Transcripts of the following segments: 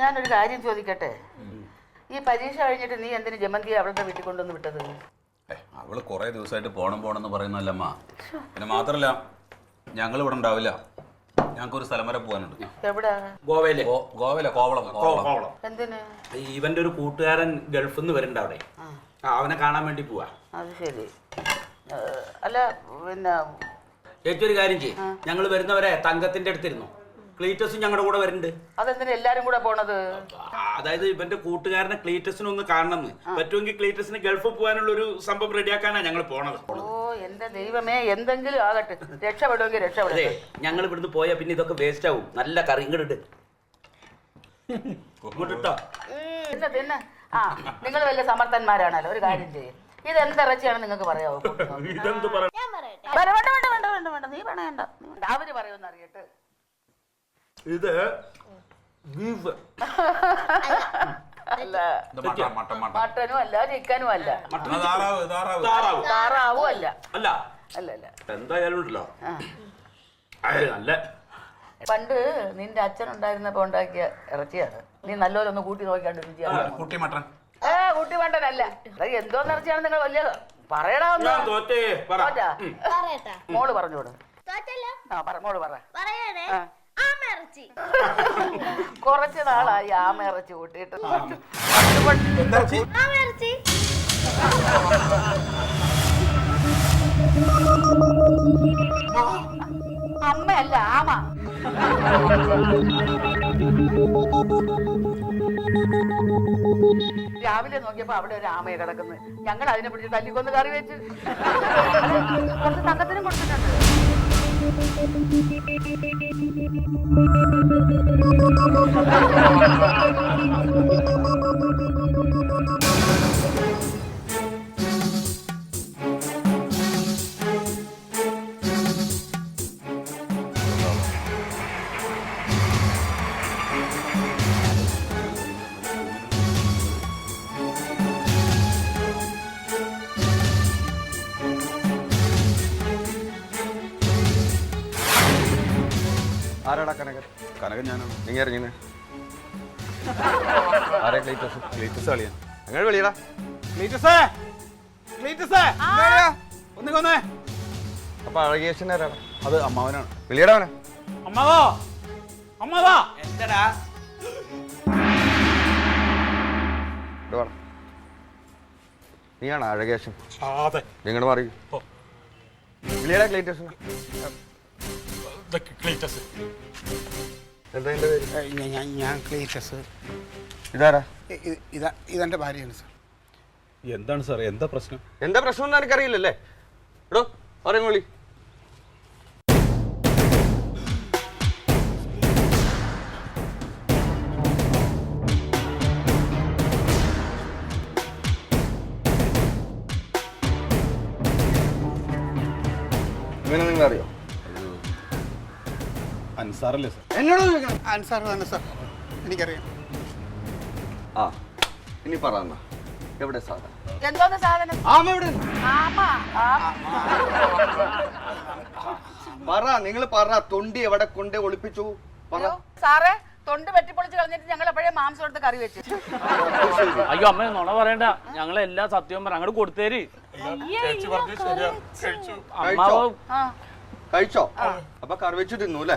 ഞാനൊരു കാര്യം ചോദിക്കട്ടെ, ഈ പരീക്ഷ കഴിഞ്ഞിട്ട് നീ എന്തിനു ജമന്തിയെ അവളുടെ വീട്ടിൽ കൊണ്ടുവന്ന് വിട്ടത്? അവള് കുറെ ദിവസമായിട്ട് പോണെന്ന് പറയുന്നല്ലമ്മ. പിന്നെ മാത്രല്ല ഞങ്ങൾ ഇവിടെ ഉണ്ടാവില്ല, ഞങ്ങൾക്കൊരു സ്ഥലം വരെ പോകാനുണ്ട്. എവിടാ? ഗോവയിലെ കോവളം. എന്തിന്? ഇവന്റെ ഒരു കൂട്ടുകാരൻ ഗൾഫിൽ നിന്ന് വരുന്നുണ്ട് അവിടെ, അവനെ കാണാൻ വേണ്ടി പോവാ. അത് ശരി. അല്ല പിന്നെ ചേച്ചി ഒരു കാര്യം ചെയ്യും, ഞങ്ങൾ വരുന്നവരെ തങ്കത്തിന്റെ അടുത്തിരുന്നു, ക്ലീറ്റസും ഞങ്ങളുടെ കൂടെ വരുന്നുണ്ട്. അതെന്തിനാ എല്ലാരും കൂടെ പോണത്? അതായത് ഇവന്റെ കൂട്ടുകാരനെ ക്ലീറ്റസിനെ ഒന്ന് കാണണമെന്ന്, പറ്റുമെങ്കിൽ ക്ലീറ്റസിന് ഗൾഫിൽ പോകാനുള്ള ഒരു സംഭവം റെഡിയാക്കാനാ ഞങ്ങൾ പോണത്. ഓ എന്റെ ദൈവമേ, എന്തെങ്കിലും ആകട്ടെ, രക്ഷപ്പെടുമെങ്കിൽ രക്ഷപ്പെടേ. ഞങ്ങൾ ഇവിടുന്ന് പോയാ പിന്നെ ഇതൊക്കെ വേസ്റ്റ് ആവും. നല്ല കറി ഇങ്ങോട്ട് തിന്നെ. ആ നിങ്ങൾ വലിയ സമർത്ഥന്മാരാണല്ലോ. ഒരു കാര്യം ചെയ്യും, ഇതെന്തിറച്ചിയാണ് നിങ്ങൾക്ക് പറയാവോ? വേണ്ട, നീ പറയണ്ട, അവര് പറയുമെന്ന് അറിയട്ടെ. ഇത് ബീഫ് അല്ല, മട്ടനും അല്ല, ചിക്കനും അല്ല, താറാവും അല്ല. അല്ല അല്ല അല്ല എന്തായാലും ഉണ്ടല്ലോ നല്ല. പണ്ട് നിന്റെ അച്ഛൻ ഉണ്ടായിരുന്നപ്പോ ഉണ്ടാക്കിയ ഇറച്ചിയാണ്. നീ നല്ലപോലെ ഒന്ന് കൂട്ടി നോക്കിയാണ്ട് രുചിയാണ്. കുട്ടി മട്ടൻ. കൂട്ടി മട്ടനല്ല, എന്തോന്ന് ഇറച്ചിയാണ് നിങ്ങൾ വലിയ പറയടാ. മോള് പറഞ്ഞോട്. മോള് പറ. കുറച്ച് നാളായി ആമ ഇറച്ചി കൂട്ടിയിട്ട്. അമ്മയല്ല, ആമ. രാവിലെ നോക്കിയപ്പോ അവിടെ ഒരു ആമയെ കിടക്കുന്നു. ഞങ്ങൾ അതിനെ പിടിച്ച് തല്ലിക്കൊന്ന് കറി വെച്ച് കുറച്ച് തങ്കത്തിനും കൊടുത്തിട്ടുണ്ട്. ആരാടാ കനകൻ? കനകൻ ഞാനാണ്. നീ ഇറങ്ങിന് ആരെ? ക്ലീറ്റസ് കളിയാ. അങ്ങനെ വിളിയടാ. അപ്പൊ അഴകേശൻ ആരാടാ? അത് അമ്മാവനാണ്. വിളിയടാ അവനെ. എന്താടാ നീയാണോ അഴകേശൻ? നിങ്ങട് മാറി വിളിയടാ ക്ലീറ്റസ്. എന്താ എന്റെ പേര്? ഞാൻ ക്ലീറ്റസ്. ഇതാരാ? ഇതെന്റെ ഭാര്യയാണ് സാർ. എന്താണ് സാർ, എന്താ പ്രശ്നം? എന്താ പ്രശ്നം എന്ന് എനിക്കറിയില്ലല്ലേ? എടോ പറയും വിളി. ഇവനെ നിങ്ങൾ അറിയോ? അൻസാറല്ലേ സാർ? എന്നോട് ചോദിക്കണം. അൻസാർ തന്നെ സാർ, എനിക്കറിയാം. ആ ഇനി പറ എവിടെ സാധനം? എന്തോന്ന് സാധനം? ആമ എവിടെ? പറ, നിങ്ങൾ പറ. തൊണ്ടി എവിടെ കൊണ്ട് ഒളിപ്പിച്ചു? പറ സാറേ. തൊണ്ട് വെട്ടിപ്പൊളിച്ച് കളഞ്ഞിട്ട് ഞങ്ങൾ എപ്പോഴേ മാംസം എടുത്ത് കറി വെച്ചു. അയ്യോ അമ്മ നുണ പറയണ്ട, ഞങ്ങൾ എല്ലാ സത്യവും പറ അങ്ങോട്ട് കൊടുത്തേര്. കഴിച്ചോ? അപ്പൊ കറി വെച്ച് തിന്നു അല്ലേ?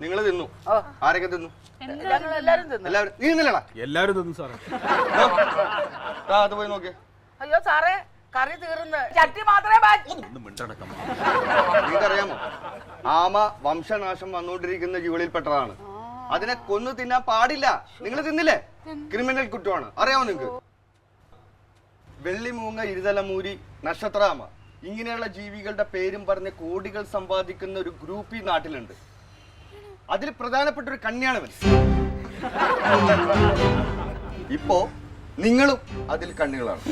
നിങ്ങൾ തിന്നു. ആരൊക്കെ തിന്നു? എല്ലാരും തിന്നു. എല്ലാവരും. നീ തിന്നില്ലടാ? എല്ലാരും തിന്നു സാറേ. അത് പോയി നോക്കിയേ. അയ്യോ സാറേ, കറി തീർന്ന് ചട്ടി മാത്രമേ ബാക്കി. നിങ്ങൾക്കറിയാമോ, ആമ വംശനാശം വന്നുകൊണ്ടിരിക്കുന്ന ജീവികളിൽപ്പെട്ടതാണ്. അതിനെ കൊന്നു തിന്നാൻ പാടില്ല. നിങ്ങൾ തിന്നില്ലേ? ക്രിമിനൽ കുറ്റമാണ്. അറിയാമോ നിങ്ങൾക്ക്? വെള്ളിമൂങ്ങ, ഇരുതലമൂരി, നക്ഷത്രാമ ഇങ്ങനെയുള്ള ജീവികളുടെ പേരും പറഞ്ഞ് കോടികൾ സമ്പാദിക്കുന്ന ഒരു ഗ്രൂപ്പ് ഈ നാട്ടിലുണ്ട്. അതിൽ പ്രധാനപ്പെട്ട ഒരു കണ്ണിയാണവൻ. ഇപ്പോ നിങ്ങളും അതിൽ കണ്ണികളാണ്.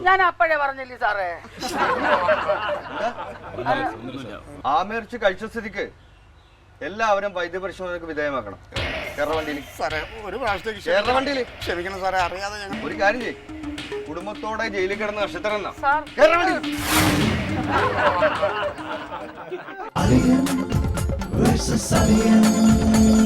ഞാൻ അപ്പോഴേ പറഞ്ഞില്ലേ സാറേ? ആമേർച്ച് കഴിച്ച സ്ഥിതിക്ക് എല്ലാവരും വൈദ്യപരിശോധനക്ക് വിധേയമാക്കണം. കേരള വണ്ടിയിൽ സാറേ ഒരു പ്രാവശ്യത്തേക്ക് കേരള വണ്ടിയിൽ ക്ഷമിക്കണം സാറേ, അറിയാതെ ഞങ്ങൾ. ഒരു കാര്യം ചെയ്യും, കുടുംബത്തോടെ ജയിലിൽ കിടന്ന നക്ഷത്രം സാർ. കേരള വണ്ടിയിൽ versus Alien.